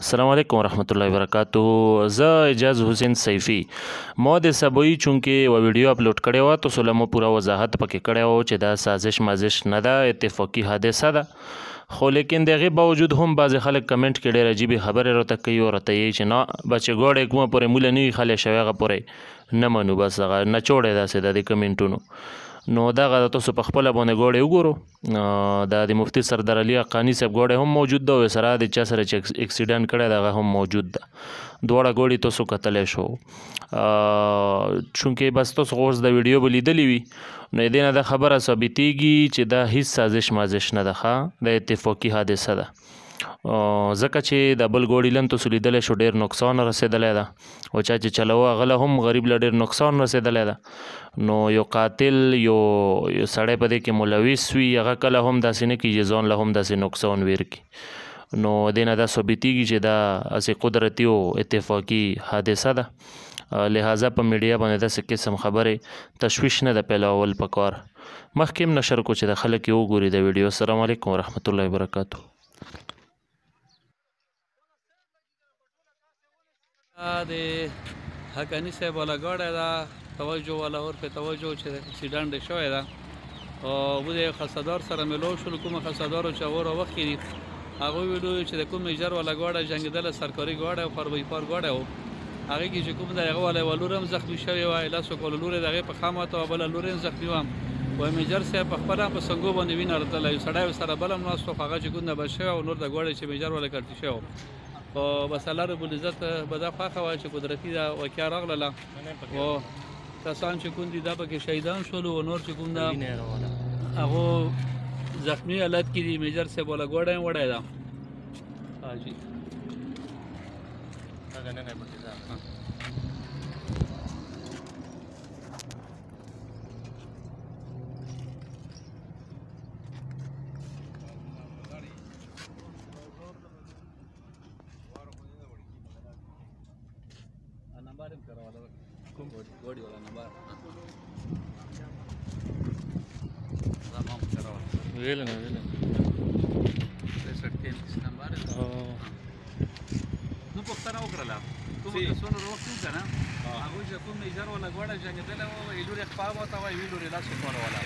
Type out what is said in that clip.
السلام علیکم ورحمۃ اللہ وبرکاتہ. زه اجاز حسین سیفی مو د سبوی چونکې و ویډیو اپلوډ کړی و تاسو له مو پوره وضاحت پکې کړی و چې دا سازش مازش نه ده، اتفاقی حادثه ده. خو لیکن د هغې باوجود هم بعضې خلک کمنټ کې ډېر عجیبې خبرې راته کوي او راته یې چې نه بچې ګوډی کومه پورې موله نه وي خلی شوی هغه پورې نه منو، بس هغه نچوړی داسې ده د کمنټونو. نو دغه تاسو په خپله باندې ګوډی وګورو. دا د مفتي سردار علي حقاني صاحب ګوډی هم موجود ده او سره د چا سره چې اکسیډنټ کړی ده هغه هم موجود ده. دواړه ګوډي تاسو کتلی شو. چونکې بس تاسو اوس د ویډیو به لیدلې وي نو د دې نه دا خبره ثابتېږي چې دا هیڅ سازش مازش نه ده، ښه د اتفاقي حادثه ده. ځکه چې د بل ګوډي لن تاسو لیدلی شو ډېر نقصان رسېدلی ده او چا چې چلوه هغه له هم غریب له ډېر نقصان رسېدلی ده. نو یو قاتل یو سړی په دې کې ملوث وي هغه کله هم داسې نه کېږي ځان له هم داسې نقصان ویر کړي. نو دې نه دا ثابتېږي چې دا هسې قدرتي او اتفاقي حادثه ده. لہذا په میډیا باندې داسې قسم خبرې تشویش نه ده پیلول پکار. مخکې هم نشر کو چې د خلک یې وګوري د ویډیو. السلام علیکم ورحمت الله وبرکاتہ. د حقاني صاحب والا ګاډی ده توجه والا ورپې توجه چې اکسیډنټ شوی ده او موږ د خلصدار سره میلاو شولو کومه خلصدارو چې هغه راوښکي دي هغوی ویلو چې د کوم میجر والا ګاډی جنګېدلی سرکاري ګاډی او فاربیپار ګاډی و هغې کې چې کوم د هغه والا یوه لور هم زخمي شوې وه لسو کالو لور یې د هغې په ښه ماته وه بله لور هم زخمي وه وایي میجر صاحب په خپله هم په سنګو باندې وینه راتللی یو سړی ورسره بل هم ناست و خو هغه چې کوم د بچ شوی او نور د ګاډی چې میجر والا کړتي شوی و خو بس الله رب العزت به دا خوښه وه چې قدرتي دا واقعه راغلله او کسان چې کوم دي دا پکې شهیدان شولو او نور چې کوم دا هغو زخمي حالت کې دي. میجر صاحب والا ګاډی هم وړی ده. حاجي नंबर हम करा वाला कौन गोड़ी वाला नंबर तमाम करा वाला वेल 63 नंबर نو پختنه وکړه کوم څونه وروسته کنه هغه چې کوم میجر ولا غوړه څنګه دله او ایلوري خپل وتا وای ویلوري لاس کوله ولا